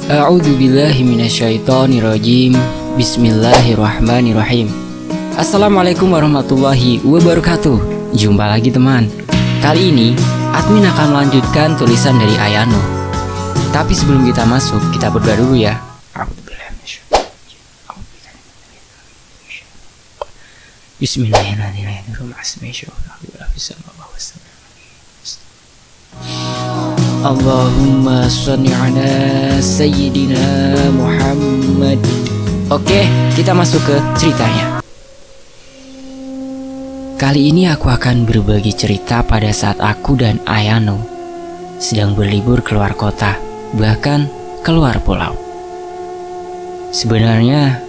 A'udzu billahi minasyaitonir rajim. Bismillahirrahmanirrahim. Assalamualaikum warahmatullahi wabarakatuh. Jumpa lagi teman. Kali ini admin akan melanjutkan tulisan dari Ayano. Tapi sebelum kita masuk, kita berdoa dulu ya. Bismillahirrahmanirrahim. Allahumma sholli ala sayyidina Muhammad. Oke, kita masuk ke ceritanya. Kali ini aku akan berbagi cerita pada saat aku dan Ayano sedang berlibur keluar kota, bahkan keluar pulau. Sebenarnya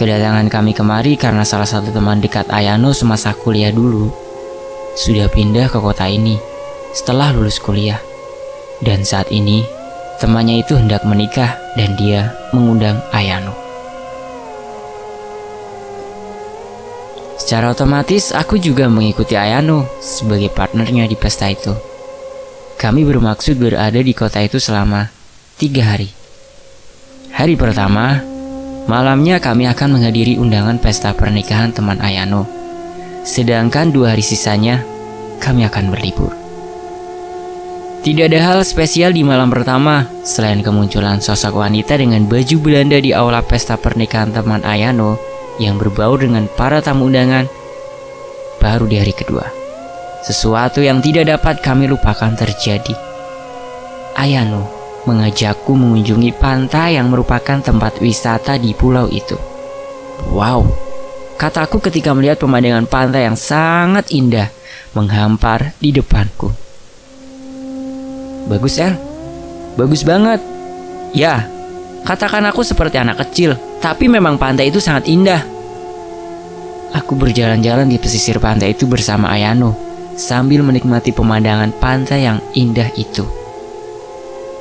kedatangan kami kemari karena salah satu teman dekat Ayano semasa kuliah dulu sudah pindah ke kota ini setelah lulus kuliah. Dan saat ini temannya itu hendak menikah dan dia mengundang Ayano. Secara otomatis aku juga mengikuti Ayano sebagai partnernya di pesta itu. Kami bermaksud berada di kota itu selama 3 hari. Hari pertama, malamnya kami akan menghadiri undangan pesta pernikahan teman Ayano. Sedangkan 2 hari sisanya kami akan berlibur. Tidak ada hal spesial di malam pertama selain kemunculan sosok wanita dengan baju Belanda di aula pesta pernikahan teman Ayano yang berbaur dengan para tamu undangan. Baru di hari kedua, sesuatu yang tidak dapat kami lupakan terjadi. Ayano mengajakku mengunjungi pantai yang merupakan tempat wisata di pulau itu. Wow, kataku ketika melihat pemandangan pantai yang sangat indah menghampar di depanku. Bagus El, bagus banget. Ya, katakan aku seperti anak kecil, tapi memang pantai itu sangat indah. Aku berjalan-jalan di pesisir pantai itu bersama Ayano sambil menikmati pemandangan pantai yang indah itu.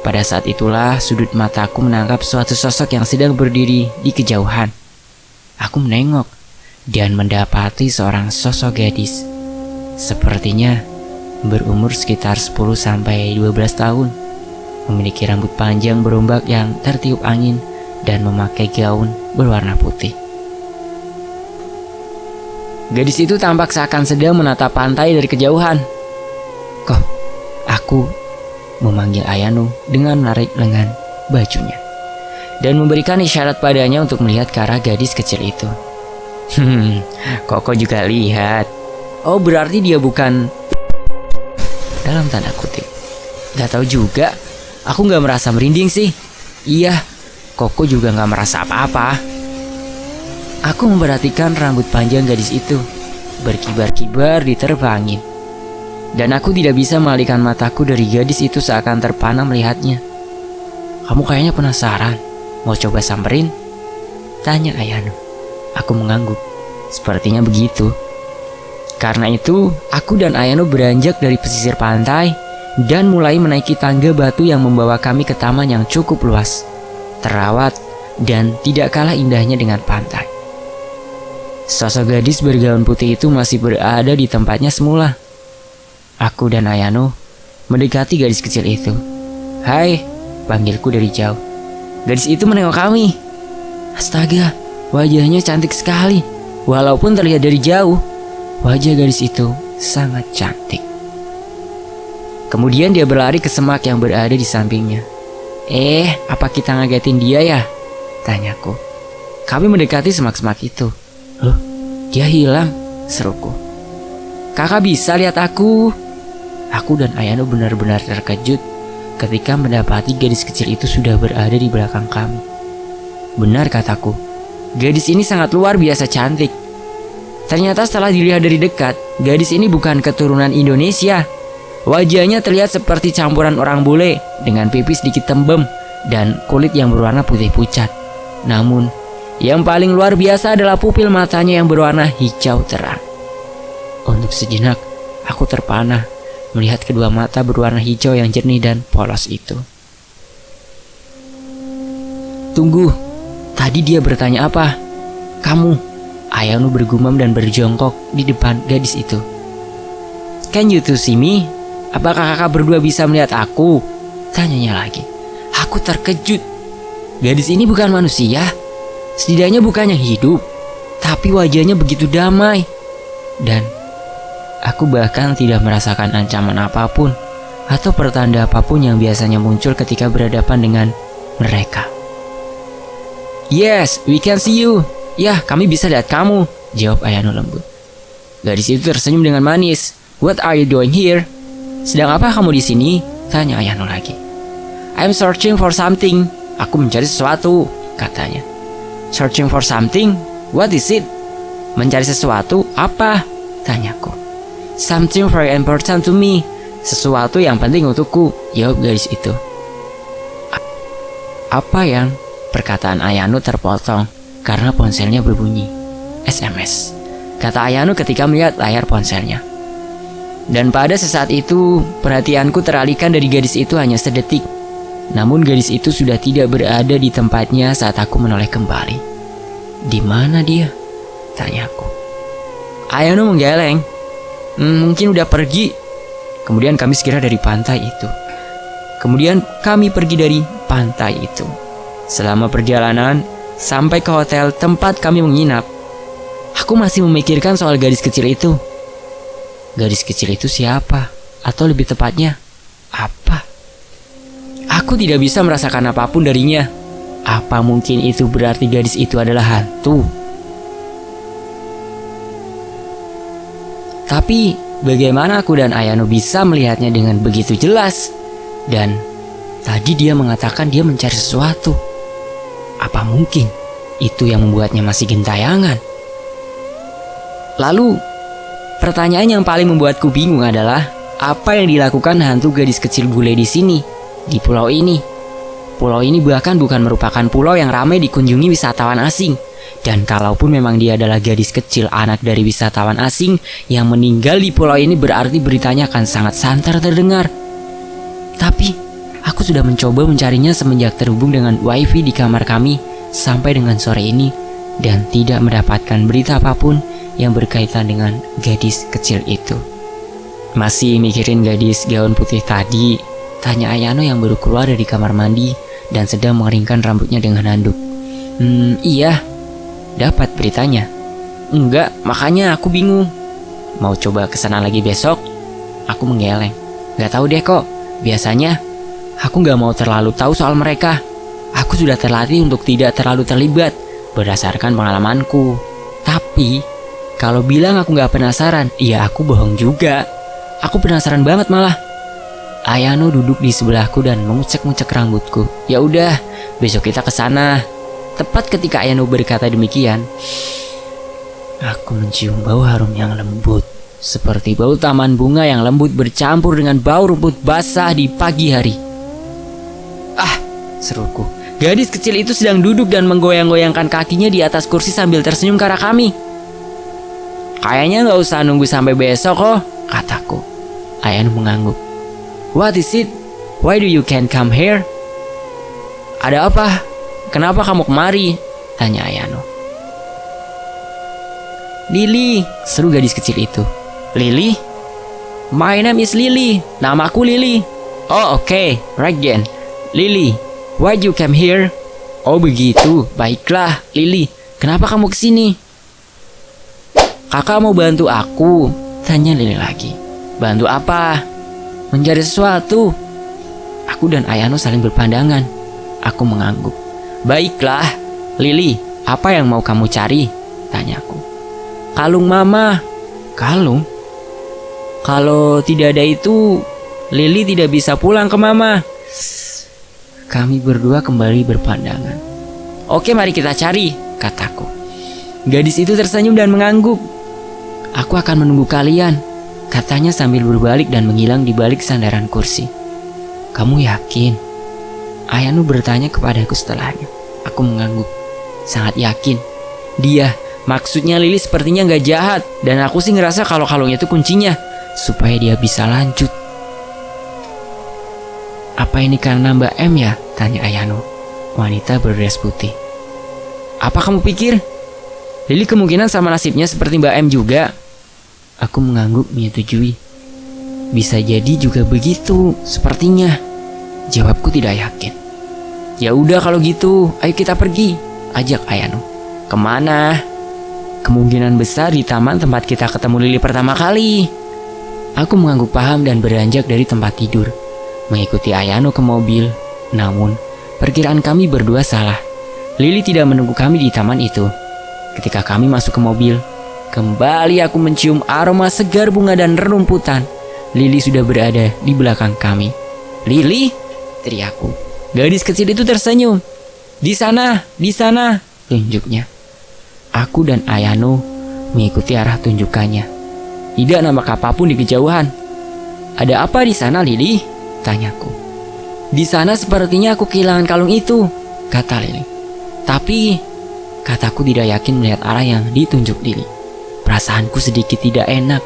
Pada saat itulah sudut mataku menangkap suatu sosok yang sedang berdiri di kejauhan. Aku menengok dan mendapati seorang sosok gadis. Sepertinya berumur sekitar 10-12 tahun, memiliki rambut panjang berombak yang tertiup angin dan memakai gaun berwarna putih. Gadis itu tampak seakan sedang menatap pantai dari kejauhan. Kok, aku memanggil Ayano dengan menarik lengan bajunya dan memberikan isyarat padanya untuk melihat ke arah gadis kecil itu. Koko juga lihat. Oh, berarti dia bukan dalam tanda kutip. Gak tahu juga. Aku gak merasa merinding sih. Iya, Koko juga gak merasa apa-apa. Aku memperhatikan rambut panjang gadis itu berkibar-kibar diterpa angin. Dan aku tidak bisa mengalihkan mataku dari gadis itu seakan terpana melihatnya. Kamu kayaknya penasaran, mau coba samperin? Tanya Ayano. Aku mengangguk. Sepertinya begitu. Karena itu, aku dan Ayano beranjak dari pesisir pantai dan mulai menaiki tangga batu yang membawa kami ke taman yang cukup luas, terawat, dan tidak kalah indahnya dengan pantai. Sosok gadis bergaun putih itu masih berada di tempatnya semula. Aku dan Ayano mendekati gadis kecil itu. Hai, panggilku dari jauh. Gadis itu menengok kami. Astaga, wajahnya cantik sekali, walaupun terlihat dari jauh. Wajah gadis itu sangat cantik. Kemudian dia berlari ke semak yang berada di sampingnya. Apa kita ngagetin dia ya? Tanyaku. Kami mendekati semak-semak itu. Loh, dia hilang, seruku. Kakak bisa lihat aku? Aku dan Ayano benar-benar terkejut ketika mendapati gadis kecil itu sudah berada di belakang kami. Benar kataku, gadis ini sangat luar biasa cantik. Ternyata setelah dilihat dari dekat, gadis ini bukan keturunan Indonesia. Wajahnya terlihat seperti campuran orang bule dengan pipi sedikit tembem dan kulit yang berwarna putih pucat. Namun, yang paling luar biasa adalah pupil matanya yang berwarna hijau terang. Untuk sejenak, aku terpana melihat kedua mata berwarna hijau yang jernih dan polos itu. Tunggu, tadi dia bertanya apa? Kamu? Ayano bergumam dan berjongkok di depan gadis itu. Can you two see me? Apakah kakak berdua bisa melihat aku? Tanyanya lagi. Aku terkejut. Gadis ini bukan manusia. Setidaknya bukannya hidup, tapi wajahnya begitu damai. Dan aku bahkan tidak merasakan ancaman apapun atau pertanda apapun yang biasanya muncul ketika berhadapan dengan mereka. "Yes, we can see you." "Ya, kami bisa lihat kamu," jawab Ayano lembut. Gadis itu tersenyum dengan manis. "What are you doing here?" "Sedang apa kamu di sini?" tanya Ayano lagi. "I'm searching for something." "Aku mencari sesuatu," katanya. "Searching for something? What is it?" "Mencari sesuatu apa?" tanyaku. "Something very important to me." "Sesuatu yang penting untukku," jawab gadis itu. "Apa yang?" Perkataan Ayano terpotong karena ponselnya berbunyi. "SMS," kata Ayano ketika melihat layar ponselnya. Dan pada sesaat itu, perhatianku teralihkan dari gadis itu hanya sedetik. Namun gadis itu sudah tidak berada di tempatnya saat aku menoleh kembali. "Di mana dia?" tanyaku. Ayano menggeleng. Mungkin udah pergi." Kemudian kami segera dari pantai itu. Selama perjalanan sampai ke hotel tempat kami menginap, aku masih memikirkan soal gadis kecil itu. Gadis kecil itu siapa? Atau lebih tepatnya, apa? Aku tidak bisa merasakan apapun darinya. Apa mungkin itu berarti gadis itu adalah hantu? Tapi bagaimana aku dan Ayano bisa melihatnya dengan begitu jelas? Dan tadi dia mengatakan dia mencari sesuatu. Apa mungkin itu yang membuatnya masih gentayangan? Lalu, pertanyaan yang paling membuatku bingung adalah apa yang dilakukan hantu gadis kecil bule di sini, di pulau ini. Pulau ini bahkan bukan merupakan pulau yang ramai dikunjungi wisatawan asing. Dan kalaupun memang dia adalah gadis kecil anak dari wisatawan asing yang meninggal di pulau ini, berarti beritanya akan sangat santer terdengar. Tapi aku sudah mencoba mencarinya semenjak terhubung dengan wifi di kamar kami sampai dengan sore ini, dan tidak mendapatkan berita apapun yang berkaitan dengan gadis kecil itu. "Masih mikirin gadis gaun putih tadi?" tanya Ayano yang baru keluar dari kamar mandi dan sedang mengeringkan rambutnya dengan handuk. Iya, dapat beritanya." "Enggak, makanya aku bingung. Mau coba kesana lagi besok?" Aku menggeleng. "Gak tahu deh kok, biasanya aku gak mau terlalu tahu soal mereka. Aku sudah terlatih untuk tidak terlalu terlibat berdasarkan pengalamanku. Tapi kalau bilang aku gak penasaran, ya aku bohong juga. Aku penasaran banget malah." Ayano duduk di sebelahku dan mengucek-ngucek rambutku. "Ya udah, besok kita ke sana." Tepat ketika Ayano berkata demikian, aku mencium bau harum yang lembut, seperti bau taman bunga yang lembut bercampur dengan bau rumput basah di pagi hari. "Ah," seruku. Gadis kecil itu sedang duduk dan menggoyang-goyangkan kakinya di atas kursi sambil tersenyum ke arah kami. "Kayaknya gak usah nunggu sampai besok kok," kataku. Ayano mengangguk. "What is it? Why do you can't come here?" "Ada apa? Kenapa kamu kemari?" tanya Ayano. "Lily," seru gadis kecil itu. "Lily? My name is Lily. Namaku Lily." "Oh, okay. Right then. Lily, why you came here?" "Oh begitu, baiklah Lily. Kenapa kamu kesini?" "Kakak mau bantu aku," tanya Lily lagi. "Bantu apa?" "Mencari sesuatu." Aku dan Ayano saling berpandangan. Aku mengangguk. "Baiklah, Lily, apa yang mau kamu cari?" tanyaku. "Kalung mama." "Kalung? Kalau tidak ada itu, Lily tidak bisa pulang ke mama." Kami berdua kembali berpandangan. "Oke, mari kita cari," kataku. Gadis itu tersenyum dan mengangguk. "Aku akan menunggu kalian," katanya sambil berbalik dan menghilang di balik sandaran kursi. "Kamu yakin?" Ayano bertanya kepadaku setelahnya. Aku mengangguk. Sangat yakin. Dia, maksudnya Lily sepertinya gak jahat. Dan aku sih ngerasa kalau kalungnya itu kuncinya supaya dia bisa lanjut. "Apa ini karena Mbak M ya?" tanya Ayano, wanita berdress putih. "Apa kamu pikir? Lily kemungkinan sama nasibnya seperti Mbak M juga." Aku mengangguk menyetujui. "Bisa jadi juga begitu, sepertinya." Jawabku tidak yakin. Ya udah kalau gitu, ayo kita pergi, ajak Ayano. Kemana? Kemungkinan besar di taman tempat kita ketemu Lili pertama kali. Aku mengangguk paham dan beranjak dari tempat tidur, mengikuti Ayano ke mobil. Namun, perkiraan kami berdua salah. Lili tidak menunggu kami di taman itu. Ketika kami masuk ke mobil, kembali aku mencium aroma segar bunga dan rerumputan. Lili sudah berada di belakang kami. "Lili!" teriakku. Gadis kecil itu tersenyum. Di sana, tunjuknya. Aku dan Ayano mengikuti arah tunjukannya. Tidak nampak apapun di kejauhan. "Ada apa di sana, Lili?" tanyaku. "Di sana sepertinya aku kehilangan kalung itu," kata Lili. Tapi kataku tidak yakin melihat arah yang ditunjuk Lili. Perasaanku sedikit tidak enak.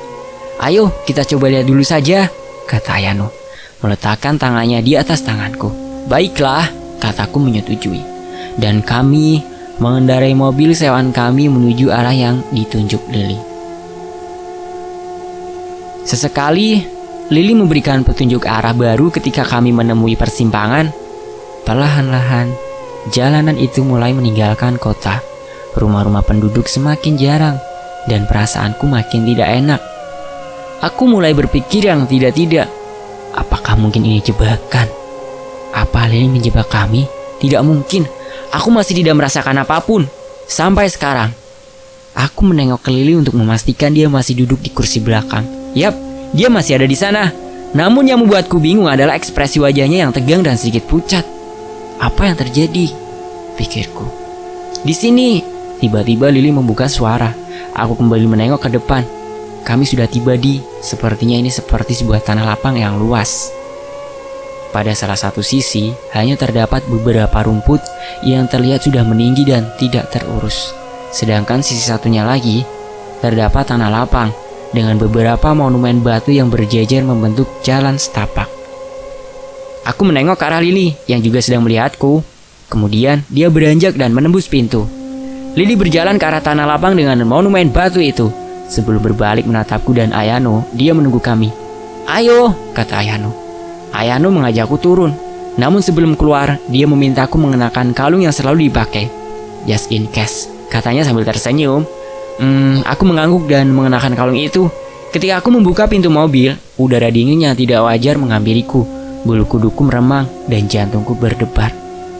"Ayo kita coba lihat dulu saja," kata Ayano, meletakkan tangannya di atas tanganku. "Baiklah," kataku menyetujui. Dan kami mengendarai mobil sewaan kami menuju arah yang ditunjuk Lili. Sesekali Lili memberikan petunjuk arah baru ketika kami menemui persimpangan. Perlahan-lahan jalanan itu mulai meninggalkan kota. Rumah-rumah penduduk semakin jarang dan perasaanku makin tidak enak. Aku mulai berpikir yang tidak-tidak. Apakah mungkin ini jebakan? Apa Lili menjebak kami? Tidak mungkin. Aku masih tidak merasakan apapun sampai sekarang. Aku menengok ke Lili untuk memastikan dia masih duduk di kursi belakang. Yap, dia masih ada di sana. Namun yang membuatku bingung adalah ekspresi wajahnya yang tegang dan sedikit pucat. Apa yang terjadi? Pikirku. Di sini, tiba-tiba Lili membuka suara. Aku kembali menengok ke depan. Kami sudah tiba di, sepertinya ini seperti sebuah tanah lapang yang luas. Pada salah satu sisi, hanya terdapat beberapa rumput yang terlihat sudah meninggi dan tidak terurus. Sedangkan sisi satunya lagi, terdapat tanah lapang dengan beberapa monumen batu yang berjejer membentuk jalan setapak. Aku menengok ke arah Lili yang juga sedang melihatku. Kemudian dia beranjak dan menembus pintu. Lili berjalan ke arah tanah lapang dengan monumen batu itu. Sebelum berbalik menatapku dan Ayano, dia menunggu kami. "Ayo," kata Ayano. Ayano mengajakku turun. Namun sebelum keluar, dia memintaku mengenakan kalung yang selalu dipakai. "Just in case," katanya sambil tersenyum. Aku mengangguk dan mengenakan kalung itu. Ketika aku membuka pintu mobil, udara dingin yang tidak wajar menghampiriku. Bulu kuduku meremang dan jantungku berdebar.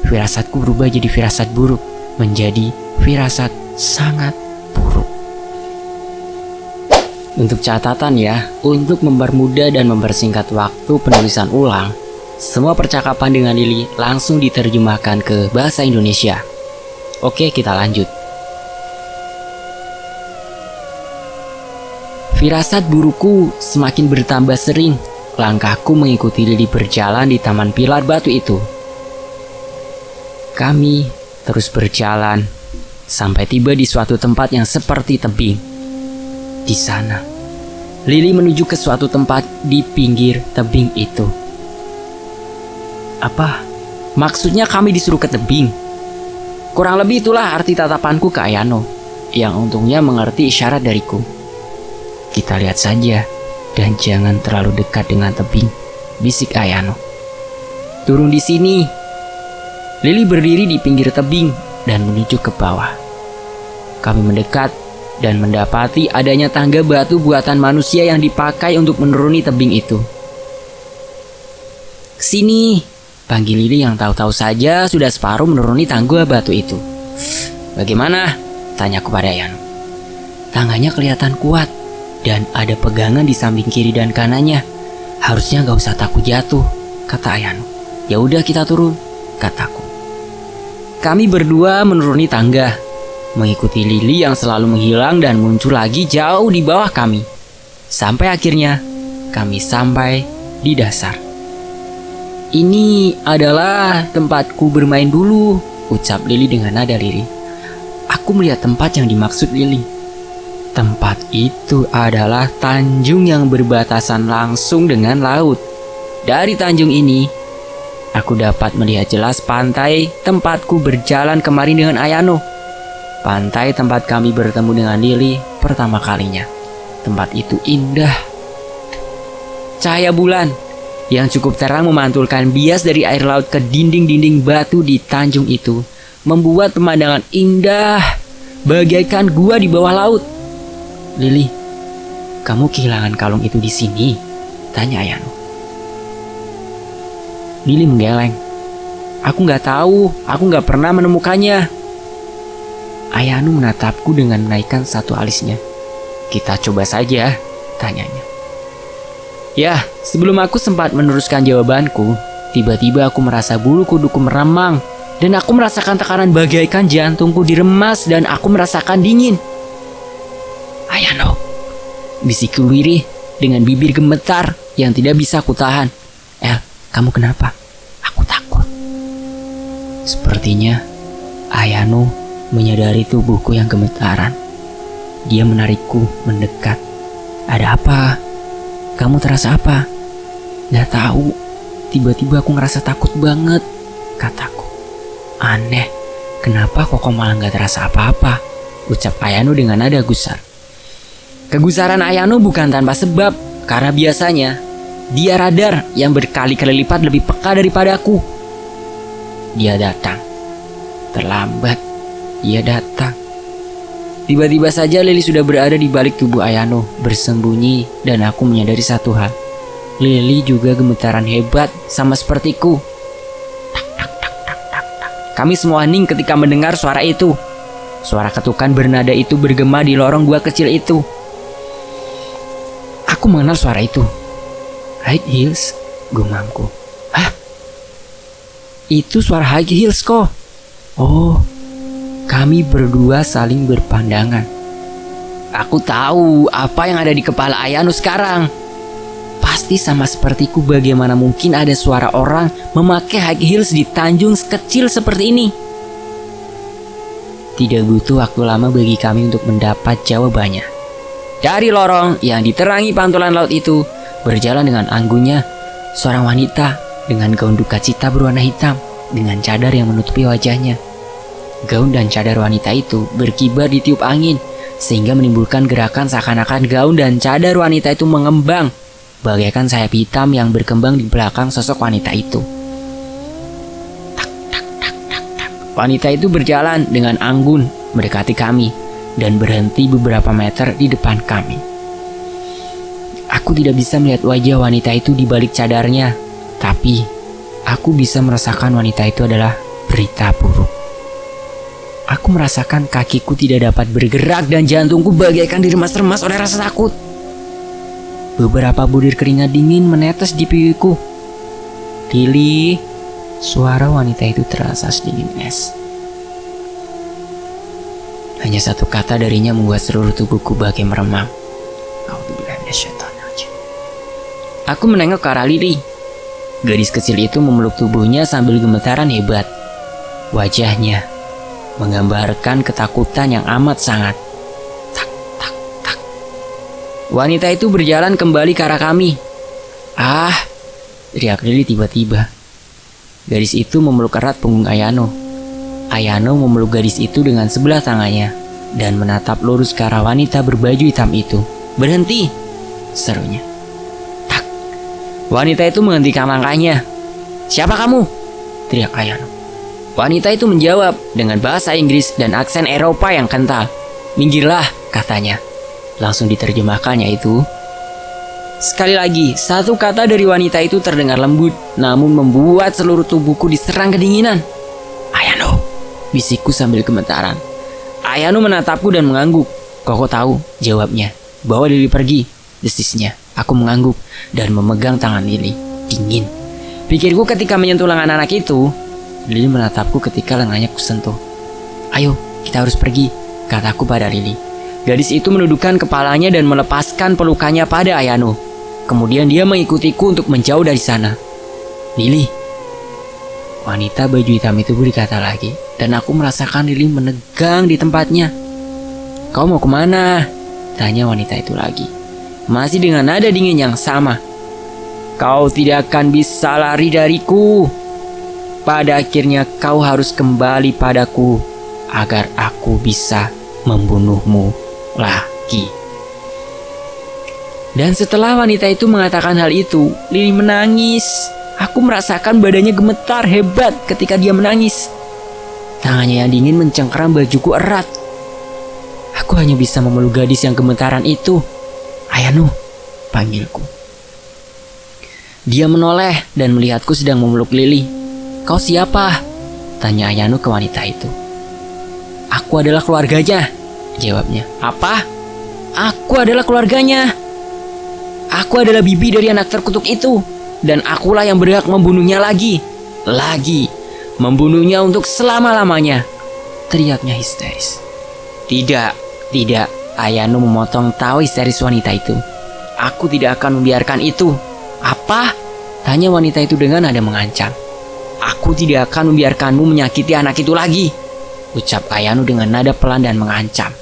Firasatku berubah jadi firasat buruk, menjadi firasat sangat buruk. Untuk catatan ya, untuk mempermudah dan mempersingkat waktu penulisan ulang, semua percakapan dengan Lili langsung diterjemahkan ke bahasa Indonesia. Oke, kita lanjut. Firasat burukku semakin bertambah sering. Langkahku mengikuti Lili berjalan di taman pilar batu itu. Kami terus berjalan sampai tiba di suatu tempat yang seperti tebing. Di sana, Lili menuju ke suatu tempat di pinggir tebing itu. Apa? Maksudnya kami disuruh ke tebing? Kurang lebih itulah arti tatapanku ke Ayano, yang untungnya mengerti isyarat dariku. "Kita lihat saja dan jangan terlalu dekat dengan tebing," bisik Ayano. "Turun di sini." Lili berdiri di pinggir tebing dan menuju ke bawah. Kami mendekat dan mendapati adanya tangga batu buatan manusia yang dipakai untuk menuruni tebing itu. "Sini," panggil Lili yang tahu-tahu saja sudah separuh menuruni tangga batu itu. "Bagaimana?" tanyaku pada Ayano. "Tangganya kelihatan kuat dan ada pegangan di samping kiri dan kanannya. Harusnya gak usah takut jatuh," kata Ayano. "Ya udah kita turun," kataku. Kami berdua menuruni tangga, mengikuti Lili yang selalu menghilang dan muncul lagi jauh di bawah kami. Sampai akhirnya kami sampai di dasar. "Ini adalah tempatku bermain dulu," ucap Lili dengan nada lirih. Aku melihat tempat yang dimaksud Lili. Tempat itu adalah tanjung yang berbatasan langsung dengan laut. Dari tanjung ini, aku dapat melihat jelas pantai tempatku berjalan kemarin dengan Ayano. Pantai tempat kami bertemu dengan Lili pertama kalinya. Tempat itu indah. Cahaya bulan yang cukup terang memantulkan bias dari air laut ke dinding-dinding batu di Tanjung itu, membuat pemandangan indah bagaikan gua di bawah laut. "Lili, kamu kehilangan kalung itu di sini?" tanya Ayano. Lili menggeleng. "Aku nggak tahu, aku nggak pernah menemukannya." Ayano menatapku dengan menaikkan satu alisnya. "Kita coba saja," tanyanya. Ya, sebelum aku sempat meneruskan jawabanku, tiba-tiba aku merasa bulu kuduku meremang dan aku merasakan tekanan bagaikan jantungku diremas dan aku merasakan dingin. "Ayano," bisikku lirih dengan bibir gemetar yang tidak bisa aku tahan. "El, kamu kenapa?" "Aku takut." Sepertinya Ayano menyadari tubuhku yang gemetaran. Dia menarikku mendekat. "Ada apa? Kamu terasa apa?" "Gak tahu. Tiba-tiba aku ngerasa takut banget," kataku. "Aneh, kenapa Koko malah gak terasa apa-apa?" ucap Ayano dengan nada gusar. Kegusaran Ayano bukan tanpa sebab, karena biasanya dia radar yang berkali-kali lipat lebih peka daripadaku. Dia datang. Terlambat, dia datang. Tiba-tiba saja Lili sudah berada di balik tubuh Ayano, bersembunyi, dan aku menyadari satu hal. Lili juga gemetaran hebat, sama sepertiku. Tak, tak, tak, tak, tak, tak. Kami semua hening ketika mendengar suara itu. Suara ketukan bernada itu bergema di lorong gua kecil itu. Aku mengenal suara itu. "High Heels," gumamku. "Hah? Itu suara High Heels kok." Oh, kami berdua saling berpandangan. Aku tahu apa yang ada di kepala Ayano sekarang. Pasti sama sepertiku, bagaimana mungkin ada suara orang memakai high heels di Tanjung kecil seperti ini. Tidak butuh waktu lama bagi kami untuk mendapat jawabannya. Dari lorong yang diterangi pantulan laut itu, berjalan dengan anggunnya seorang wanita dengan gaun duka cita berwarna hitam dengan cadar yang menutupi wajahnya. Gaun dan cadar wanita itu berkibar ditiup angin, sehingga menimbulkan gerakan seakan-akan gaun dan cadar wanita itu mengembang, bagaikan sayap hitam yang berkembang di belakang sosok wanita itu. Tak, tak, tak, tak, tak. Wanita itu berjalan dengan anggun mendekati kami dan berhenti beberapa meter di depan kami. Aku tidak bisa melihat wajah wanita itu di balik cadarnya, tapi aku bisa merasakan wanita itu adalah berita buruk. Aku merasakan kakiku tidak dapat bergerak dan jantungku bagaikan diremas-remas oleh rasa takut. Beberapa butir keringat dingin menetes di pipiku. "Lili," suara wanita itu terasa sedingin es. Hanya satu kata darinya membuat seluruh tubuhku bagai meremang. Aku menengok ke arah Lili. Gadis kecil itu memeluk tubuhnya sambil gemetaran hebat. Wajahnya menggambarkan ketakutan yang amat sangat. Tak, tak, tak. Wanita itu berjalan kembali ke arah kami. "Ah!" teriak Lili tiba-tiba. Gadis itu memeluk erat punggung Ayano. Ayano memeluk gadis itu dengan sebelah tangannya dan menatap lurus ke arah wanita berbaju hitam itu. "Berhenti!" serunya. Tak. Wanita itu menghentikan langkahnya. "Siapa kamu?" teriak Ayano. Wanita itu menjawab dengan bahasa Inggris dan aksen Eropa yang kental. "Minggirlah," katanya. Langsung diterjemahkannya itu. Sekali lagi, satu kata dari wanita itu terdengar lembut, namun membuat seluruh tubuhku diserang kedinginan. "Ayano," bisikku sambil gemetaran. Ayano menatapku dan mengangguk. "Koko tahu," jawabnya. "Bawa Lili pergi," desisnya. Aku mengangguk dan memegang tangan Lili. Dingin. Pikirku ketika menyentuh lengan anak itu. Lili menatapku ketika lengannya kusentuh. "Ayo, kita harus pergi," kataku pada Lili. Gadis itu menundukkan kepalanya dan melepaskan pelukannya pada Ayano. Kemudian dia mengikutiku untuk menjauh dari sana. "Lili," wanita baju hitam itu berkata lagi, dan aku merasakan Lili menegang di tempatnya. "Kau mau kemana?" tanya wanita itu lagi, masih dengan nada dingin yang sama. "Kau tidak akan bisa lari dariku. Pada akhirnya kau harus kembali padaku agar aku bisa membunuhmu lagi." Dan setelah wanita itu mengatakan hal itu, Lili menangis. Aku merasakan badannya gemetar hebat ketika dia menangis. Tangannya yang dingin mencengkeram bajuku erat. Aku hanya bisa memeluk gadis yang gemetaran itu. Ayano, panggilku. Dia menoleh dan melihatku sedang memeluk Lili. Kau siapa? Tanya Ayano ke wanita itu. Aku adalah keluarganya, jawabnya. Apa? Aku adalah keluarganya. Aku adalah bibi dari anak terkutuk itu. Dan akulah yang berhak membunuhnya lagi. Membunuhnya untuk selama-lamanya, teriaknya histeris. Tidak. Ayano memotong tawa histeris wanita itu. Aku tidak akan membiarkan itu. Apa? Tanya wanita itu dengan nada mengancam. Aku tidak akan membiarkanmu menyakiti anak itu lagi, ucap Ayano dengan nada pelan dan mengancam.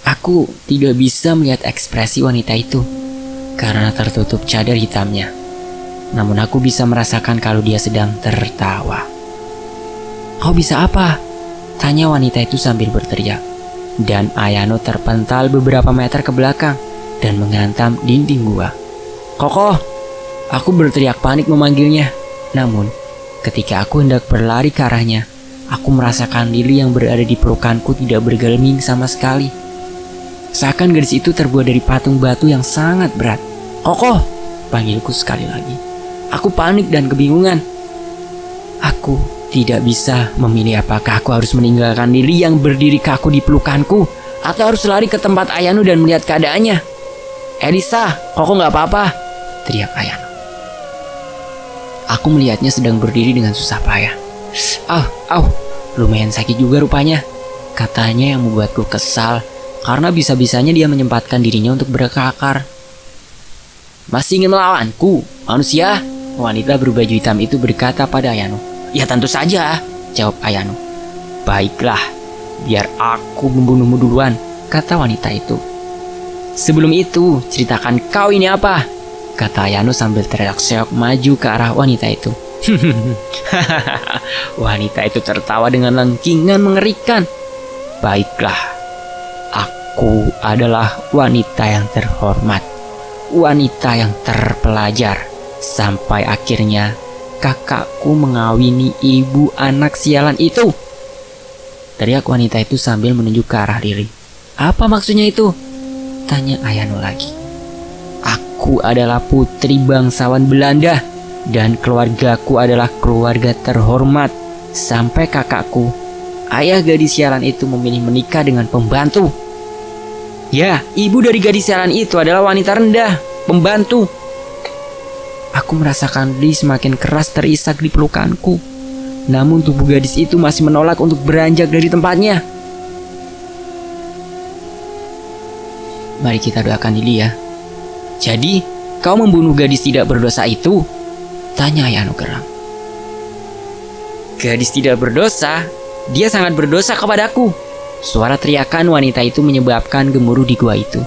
Aku tidak bisa melihat ekspresi wanita itu karena tertutup cadar hitamnya. Namun aku bisa merasakan kalau dia sedang tertawa. Kau bisa apa? Tanya wanita itu sambil berteriak. Dan Ayano terpental beberapa meter ke belakang dan menghantam dinding gua. Koko! Aku berteriak panik memanggilnya. Namun, ketika aku hendak berlari ke arahnya, aku merasakan Lili yang berada di pelukanku tidak bergelming sama sekali. Seakan gadis itu terbuat dari patung batu yang sangat berat. Koko! Panggilku sekali lagi. Aku panik dan kebingungan. Aku tidak bisa memilih apakah aku harus meninggalkan Lili yang berdiri kaku di pelukanku atau harus lari ke tempat Ayano dan melihat keadaannya. Elisa, Koko gak apa-apa, teriak Ayano. Aku melihatnya sedang berdiri dengan susah payah. Lumayan sakit juga rupanya, katanya yang membuatku kesal karena bisa-bisanya dia menyempatkan dirinya untuk berkelakar. Masih ingin melawanku, manusia? Wanita berbaju hitam itu berkata pada Ayano. Ya tentu saja, jawab Ayano. Baiklah, biar aku membunuhmu duluan, kata wanita itu. Sebelum itu, ceritakan kau ini apa? Kata Ayano sambil teriak-seok maju ke arah wanita itu. Wanita itu tertawa dengan lengkingan mengerikan. Baiklah, aku adalah wanita yang terhormat, wanita yang terpelajar. Sampai akhirnya kakakku mengawini ibu anak sialan itu, teriak wanita itu sambil menunjuk ke arah Lili. Apa maksudnya itu? Tanya Ayano lagi. Aku adalah putri bangsawan Belanda dan keluargaku adalah keluarga terhormat. Sampai kakakku, ayah gadis sialan itu, memilih menikah dengan pembantu. Ya, ibu dari gadis sialan itu adalah wanita rendah, pembantu. Aku merasakan Lili semakin keras terisak di pelukanku. Namun tubuh gadis itu masih menolak untuk beranjak dari tempatnya. Mari kita doakan Lili ya. Jadi, kau membunuh gadis tidak berdosa itu? Tanya Ayano geram. Gadis tidak berdosa? Dia sangat berdosa kepadaku. Suara teriakan wanita itu menyebabkan gemuruh di gua itu.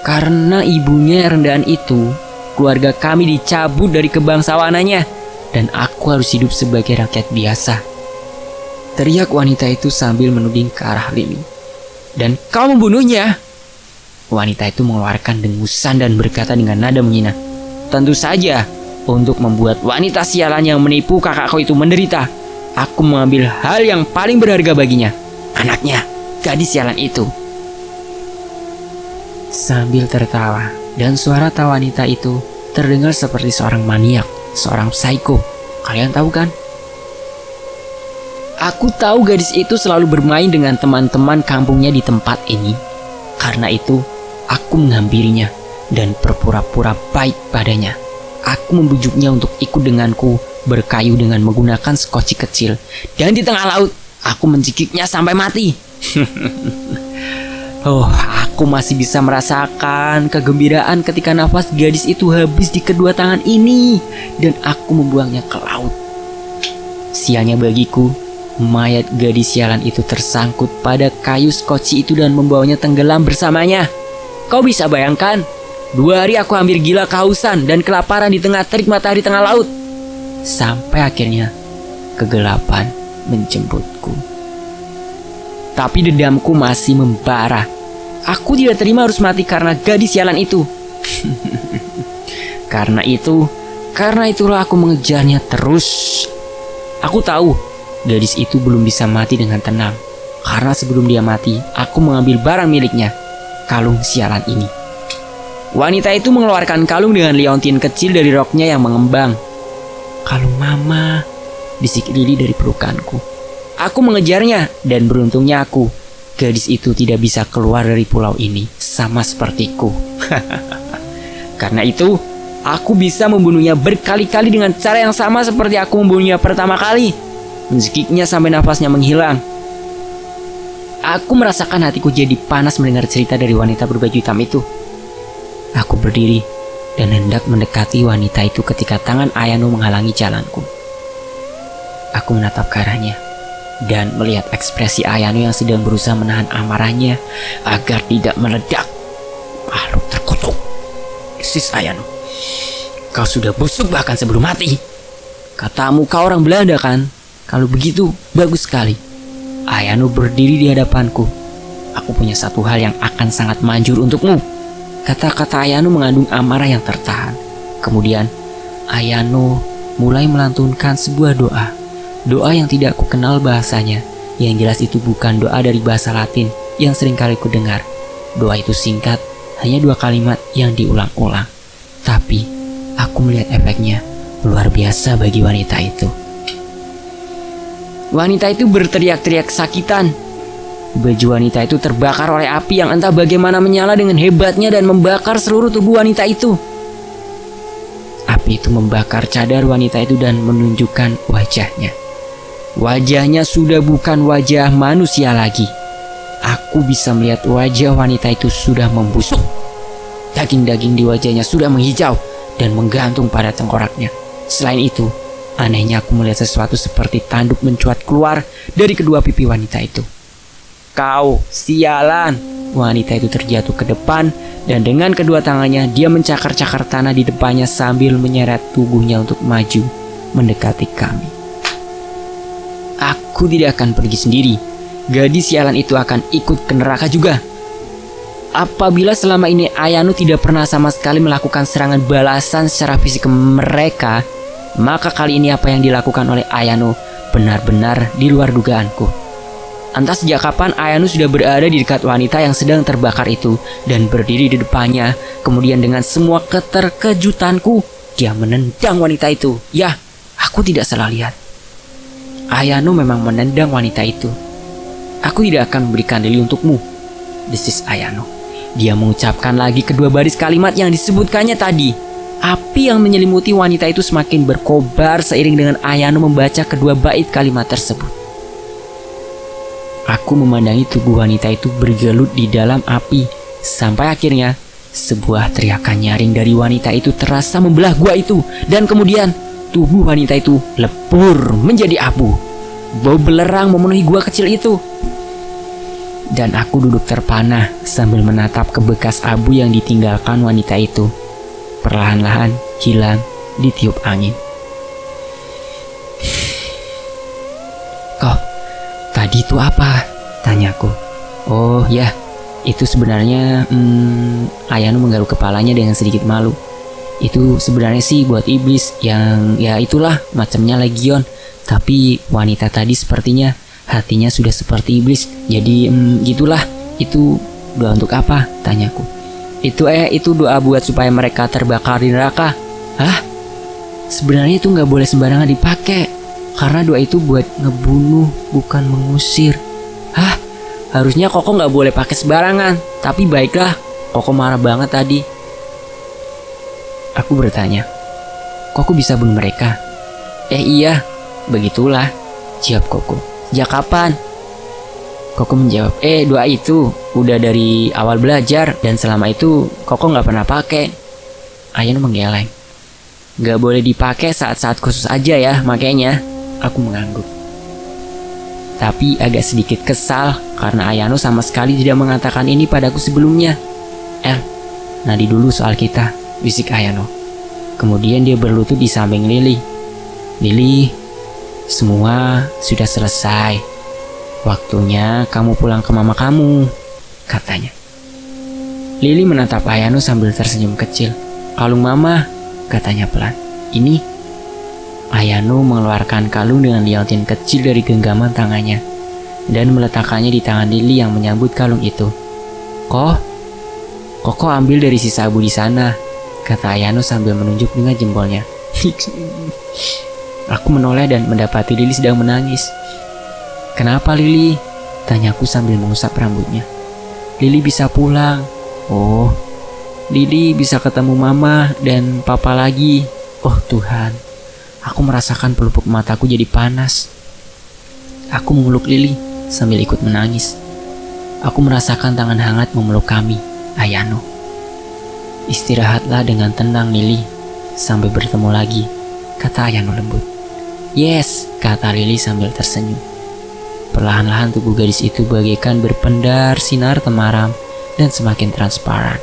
Karena ibunya rendahan itu, keluarga kami dicabut dari kebangsawanannya dan aku harus hidup sebagai rakyat biasa, teriak wanita itu sambil menuding ke arah Lili. Dan kau membunuhnya? Wanita itu mengeluarkan dengusan dan berkata dengan nada menghina. Tentu saja, untuk membuat wanita sialan yang menipu kakakku itu menderita, aku mengambil hal yang paling berharga baginya, anaknya, gadis sialan itu. Sambil tertawa, dan suara tawa wanita itu terdengar seperti seorang maniak, seorang psycho. Kalian tahu kan? Aku tahu gadis itu selalu bermain dengan teman-teman kampungnya di tempat ini. Karena itu, aku menghampirinya dan berpura-pura baik padanya. Aku membujuknya untuk ikut denganku berkayu dengan menggunakan skoci kecil. Dan di tengah laut, aku mencikiknya sampai mati. Aku masih bisa merasakan kegembiraan ketika nafas gadis itu habis di kedua tangan ini dan aku membuangnya ke laut. Sialnya bagiku, mayat gadis sialan itu tersangkut pada kayu skoci itu dan membawanya tenggelam bersamanya. Kau bisa bayangkan, 2 hari aku hampir gila kehausan dan kelaparan di tengah terik matahari tengah laut. Sampai akhirnya kegelapan menjemputku. Tapi dendamku masih membara. Aku tidak terima harus mati karena gadis sialan itu. Karena itulah aku mengejarnya terus. Aku tahu gadis itu belum bisa mati dengan tenang. Karena sebelum dia mati, aku mengambil barang miliknya, kalung sialan ini. Wanita itu mengeluarkan kalung dengan liontin kecil dari roknya yang mengembang. "Kalung mama," bisik Lily dari pelukanku. Aku mengejarnya dan beruntungnya gadis itu tidak bisa keluar dari pulau ini sama sepertiku. Karena itu, aku bisa membunuhnya berkali-kali dengan cara yang sama seperti aku membunuhnya pertama kali. Mencekiknya sampai nafasnya menghilang. Aku merasakan hatiku jadi panas mendengar cerita dari wanita berbaju hitam itu. Aku berdiri dan hendak mendekati wanita itu ketika tangan Ayano menghalangi jalanku. Aku menatap ke arahnya dan melihat ekspresi Ayano yang sedang berusaha menahan amarahnya agar tidak meledak. Makhluk terkutuk. "Sis Ayano, kau sudah busuk bahkan sebelum mati. Katamu kau orang Belanda kan? Kalau begitu, bagus sekali." Ayano berdiri di hadapanku. "Aku punya satu hal yang akan sangat manjur untukmu." Kata-kata Ayano mengandung amarah yang tertahan. Kemudian, Ayano mulai melantunkan sebuah doa. Doa yang tidak ku kenal bahasanya. Yang jelas itu bukan doa dari bahasa Latin yang sering kali ku dengar. Doa itu singkat, hanya 2 kalimat yang diulang-ulang. Tapi, aku melihat efeknya luar biasa bagi wanita itu. Wanita itu berteriak-teriak kesakitan. Baju wanita itu terbakar oleh api yang entah bagaimana menyala dengan hebatnya dan membakar seluruh tubuh wanita itu. Api itu membakar cadar wanita itu dan menunjukkan wajahnya. Wajahnya sudah bukan wajah manusia lagi. Aku bisa melihat wajah wanita itu sudah membusuk. Daging-daging di wajahnya sudah menghijau dan menggantung pada tengkoraknya. Selain itu, anehnya aku melihat sesuatu seperti tanduk mencuat keluar dari kedua pipi wanita itu. "Kau sialan!" Wanita itu terjatuh ke depan dan dengan kedua tangannya dia mencakar-cakar tanah di depannya sambil menyeret tubuhnya untuk maju mendekati kami. Aku tidak akan pergi sendiri. Gadis sialan itu akan ikut ke neraka juga. Apabila selama ini Ayano tidak pernah sama sekali melakukan serangan balasan secara fisik ke mereka, maka kali ini apa yang dilakukan oleh Ayano benar-benar di luar dugaanku. Entah sejak kapan Ayano sudah berada di dekat wanita yang sedang terbakar itu dan berdiri di depannya. Kemudian dengan semua keterkejutanku, dia menendang wanita itu. Ya, aku tidak salah lihat. Ayano memang menendang wanita itu. "Aku tidak akan memberikan Lily untukmu," desis Ayano. Dia mengucapkan lagi kedua baris kalimat yang disebutkannya tadi. Api yang menyelimuti wanita itu semakin berkobar seiring dengan Ayano membaca kedua bait kalimat tersebut. Aku memandangi tubuh wanita itu bergelut di dalam api sampai akhirnya sebuah teriakan nyaring dari wanita itu terasa membelah gua itu, dan kemudian tubuh wanita itu lebur menjadi abu. Bau belerang memenuhi gua kecil itu. Dan aku duduk terpana sambil menatap ke bekas abu yang ditinggalkan wanita itu. Perlahan-lahan hilang ditiup angin. "Kok, tadi itu apa?" tanyaku. "Oh ya, itu sebenarnya Ayano menggaruk kepalanya dengan sedikit malu. Itu sebenarnya sih buat iblis yang ya itulah macamnya legion. Tapi wanita tadi sepertinya hatinya sudah seperti iblis. Jadi gitulah. Itu doa untuk apa?" tanyaku. Itu doa buat supaya mereka terbakar di neraka." "Hah? Sebenarnya itu nggak boleh sembarangan dipakai. Karena doa itu buat ngebunuh, bukan mengusir." "Hah? Harusnya Koko nggak boleh pakai sembarangan. Tapi baiklah, Koko marah banget tadi." Aku bertanya, "Koko bisa bunuh mereka?" Iya, begitulah," jawab Koko. "Sejak kapan?" Koko menjawab, doa itu udah dari awal belajar dan selama itu Koko nggak pernah pakai." Ayano menggeleng. "Nggak boleh dipakai saat-saat khusus aja ya, makanya." Aku mengangguk. Tapi agak sedikit kesal karena Ayano sama sekali tidak mengatakan ini padaku sebelumnya. Nadi dulu soal kita," bisik Ayano. Kemudian dia berlutut di samping Lily. "Lily, semua sudah selesai. Waktunya kamu pulang ke mama kamu," katanya. Lili menatap Ayano sambil tersenyum kecil. "Kalung mama," katanya pelan. "Ini." Ayano mengeluarkan kalung dengan liontin kecil dari genggaman tangannya dan meletakkannya di tangan Lili yang menyambut kalung itu. Koko ambil dari sisa abu di sana," kata Ayano sambil menunjuk dengan jempolnya. Aku menoleh dan mendapati Lili sedang menangis. "Kenapa, Lili?" tanyaku sambil mengusap rambutnya. "Lili bisa pulang. Oh, Lili bisa ketemu mama dan papa lagi. Oh Tuhan." Aku merasakan pelupuk mataku jadi panas. Aku memeluk Lili sambil ikut menangis. Aku merasakan tangan hangat memeluk kami, Ayano. "Istirahatlah dengan tenang, Lili. Sampai bertemu lagi," kata Ayano lembut. "Yes," kata Lili sambil tersenyum. Perlahan-lahan tubuh gadis itu bagaikan berpendar sinar temaram dan semakin transparan.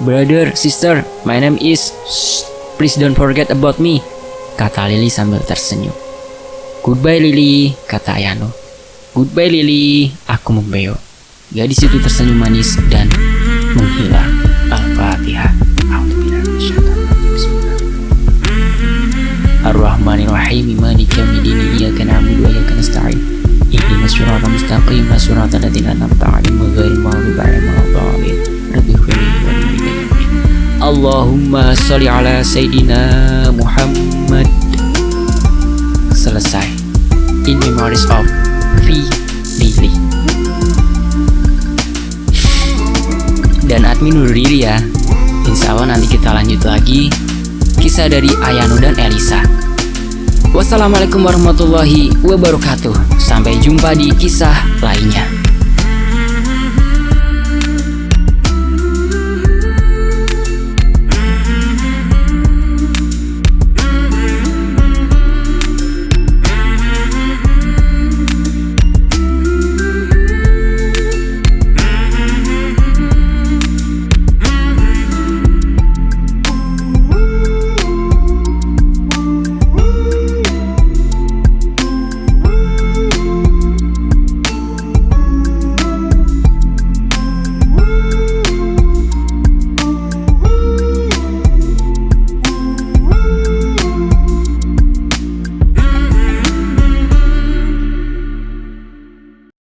"Brother, sister, my name is... Shh, please don't forget about me," kata Lili sambil tersenyum. "Goodbye, Lili," kata Ayano. "Goodbye, Lili," aku membeo. Gadis itu tersenyum manis dan menghilang. Al-Fatihah. Ar-Rahmanir-Rahim. Maliki yaumiddin. Iyyaka na'budu wa iyyaka nasta'in. Ihdinas siratal mustaqim. Siratal ladzina an'amta 'alaihim ghairil maghdubi 'alaihim waladdallin. Rabbi ighfirli wa li walidayya. Allahumma sholli ala Sayyidina Muhammad. Selesai. In memories of V. Lili. Dan admin undur diri ya. Insya Allah nanti kita lanjut lagi kisah dari Ayano dan Elisa. Wassalamualaikum warahmatullahi wabarakatuh. Sampai jumpa di kisah lainnya.